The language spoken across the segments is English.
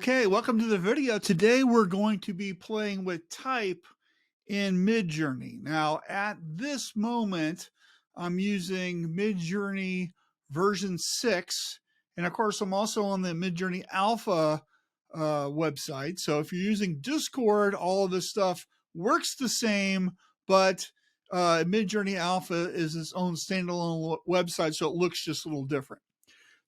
Okay, welcome to the video. Today we're going to be playing with type in Midjourney. Now, at this moment, I'm using Midjourney version 6. And of course, I'm also on the Midjourney Alpha website. So if you're using Discord, all of this stuff works the same, but Midjourney Alpha is its own standalone website, so it looks just a little different.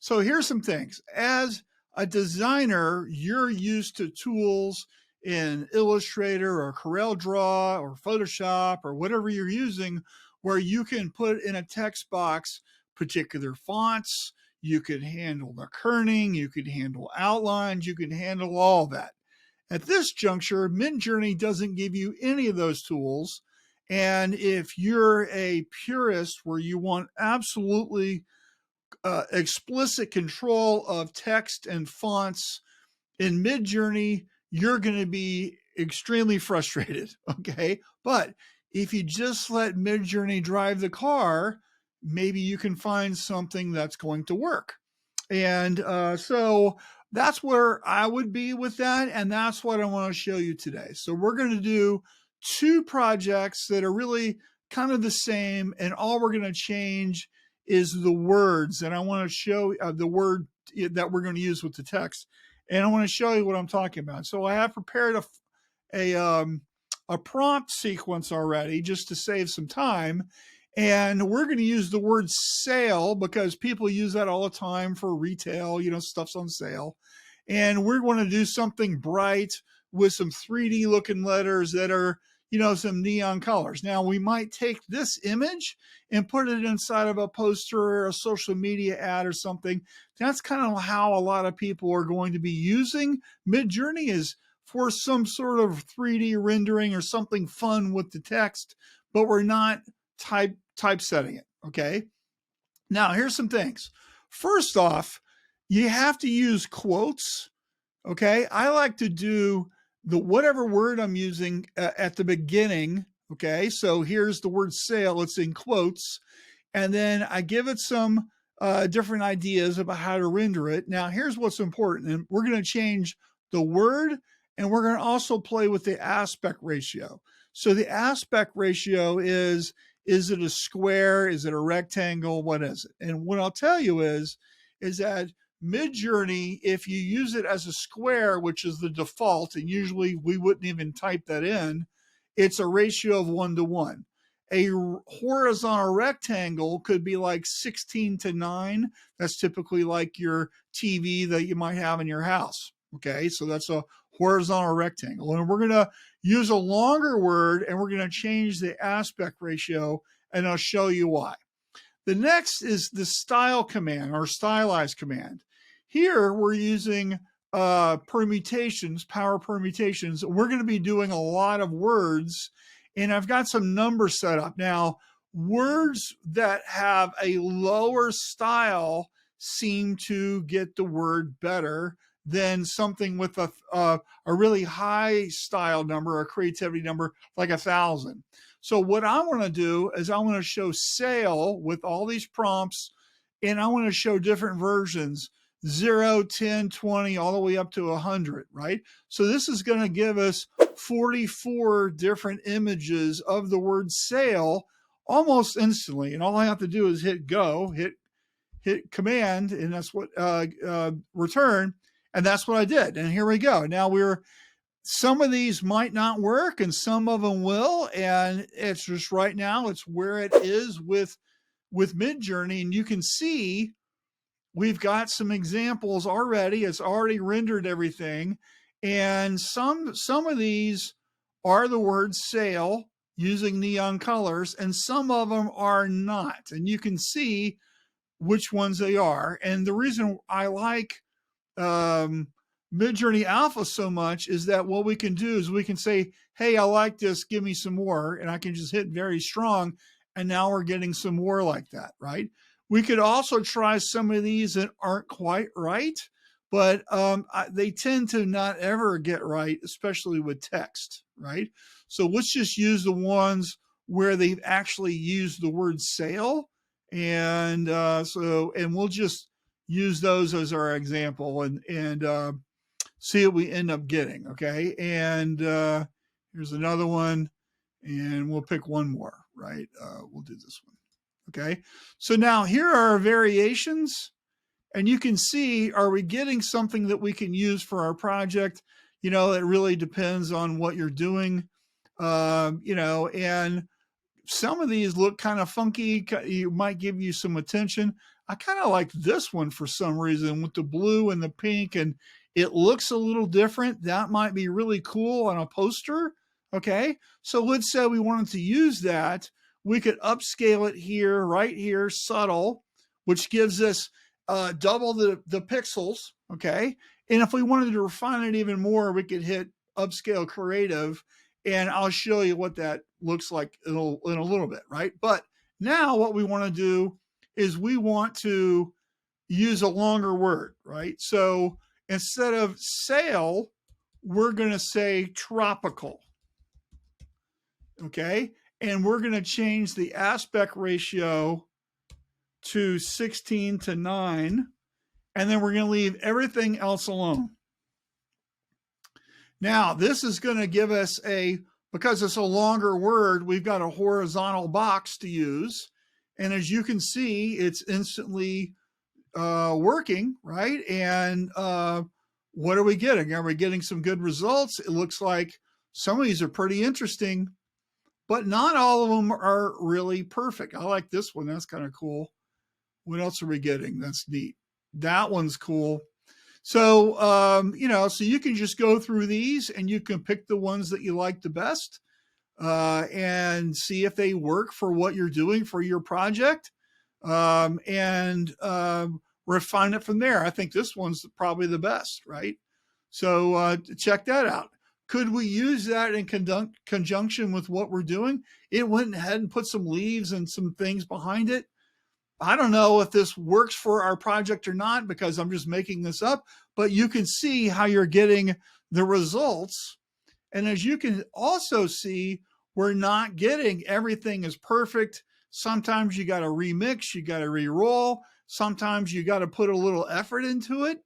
So here's some things. As a designer, you're used to tools in Illustrator or CorelDRAW or Photoshop or whatever you're using, where you can put in a text box particular fonts. You could handle the kerning, you could handle outlines, you can handle all that. At this juncture, Midjourney doesn't give you any of those tools. And if you're a purist where you want absolutely explicit control of text and fonts in Midjourney, you're going to be extremely frustrated. Okay. But if you just let Midjourney drive the car, maybe you can find something that's going to work. And so that's where I would be with that. And that's what I want to show you today. So we're going to do two projects that are really kind of the same. And all we're going to change is the words. And I want to show the word that we're going to use with the text. And I want to show you what I'm talking about. So I have prepared a prompt sequence already just to save some time. And we're going to use the word sale because people use that all the time for retail, stuff's on sale. And we're going to do something bright with some 3D looking letters that are, some neon colors. Now we might take this image and put it inside of a poster or a social media ad or something. That's kind of how a lot of people are going to be using Midjourney, is for some sort of 3D rendering or something fun with the text, but we're not typesetting it. Okay. Now here's some things. First off, you have to use quotes. Okay. I like to do whatever word I'm using at the beginning. Okay. So here's the word sale. It's in quotes. And then I give it some different ideas about how to render it. Now here's what's important. And we're going to change the word, and we're going to also play with the aspect ratio. So the aspect ratio is it a square? Is it a rectangle? What is it? And what I'll tell you is that Midjourney, if you use it as a square, which is the default, and usually we wouldn't even type that in, it's a ratio of 1:1. A horizontal rectangle could be like 16:9. That's typically like your TV that you might have in your house. Okay, so that's a horizontal rectangle. And we're going to use a longer word, and we're going to change the aspect ratio, and I'll show you why. The next is the style command or stylize command. Here we're using permutations, power permutations. We're going to be doing a lot of words, and I've got some numbers set up. Now, words that have a lower style seem to get the word better than something with a really high style number, a creativity number like 1,000. So what I want to do is I want to show sale with all these prompts, and I want to show different versions, 0, 10, 20, all the way up to 100, right? So this is going to give us 44 different images of the word sale almost instantly. And all I have to do is hit go, hit command, and that's what return. And that's what I did. And here we go. Now some of these might not work and some of them will. And it's just right now, it's where it is with Midjourney. And you can see we've got some examples already. It's already rendered everything. And some of these are the word sale using neon colors, and some of them are not. And you can see which ones they are. And the reason I like Midjourney Alpha so much is that what we can do is we can say, hey, I like this, give me some more. And I can just hit very strong. And now we're getting some more like that, right? We could also try some of these that aren't quite right, but they tend to not ever get right, especially with text, right? So let's just use the ones where they've actually used the word sale. And and we'll just use those as our example. And see what we end up getting. Okay. And here's another one, and we'll pick one more, right? We'll do this one. Okay. So now here are our variations, and you can see, are we getting something that we can use for our project? You know, it really depends on what you're doing, you know, and some of these look kind of funky. You might give you some attention. I kind of like this one for some reason with the blue and the pink, and it looks a little different. That might be really cool on a poster. Okay. So let's say we wanted to use that. We could upscale it here, right here, subtle, which gives us double the pixels. Okay. And if we wanted to refine it even more, we could hit upscale creative, and I'll show you what that looks like in a little bit, right? But now what we want to do is we want to use a longer word, right? So instead of sail, we're going to say tropical, okay? And we're going to change the aspect ratio to 16:9, and then we're going to leave everything else alone. Now, this is going to give us because it's a longer word, we've got a horizontal box to use. And as you can see, it's instantly working, right? And what are we getting? Are we getting some good results? It looks like some of these are pretty interesting, but not all of them are really perfect. I like this one. That's kind of cool. What else are we getting? That's neat. That one's cool. So, you know, so you can just go through these and you can pick the ones that you like the best and see if they work for what you're doing for your project, and refine it from there. I think this one's probably the best, right? So check that out. Could we use that in conjunction with what we're doing? It went ahead and put some leaves and some things behind it. I don't know if this works for our project or not, because I'm just making this up, but you can see how you're getting the results. And as you can also see, we're not getting everything is perfect. Sometimes you got to remix, you got to re-roll. Sometimes you got to put a little effort into it.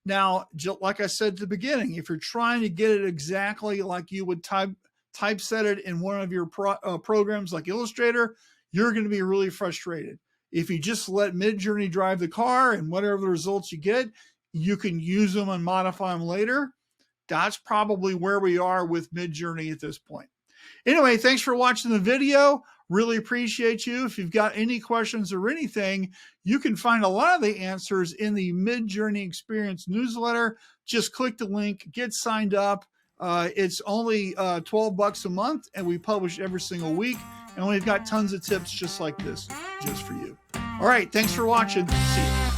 Now, like I said at the beginning, if you're trying to get it exactly like you would typeset it in one of your programs like Illustrator, you're going to be really frustrated. If you just let Midjourney drive the car and whatever the results you get, you can use them and modify them later. That's probably where we are with Midjourney at this point. Anyway, thanks for watching the video. Really appreciate you. If you've got any questions or anything, you can find a lot of the answers in the Midjourney Experience newsletter. Just click the link, get signed up. It's only $12 a month, and we publish every single week. And we've got tons of tips just like this, just for you. All right, thanks for watching. See you.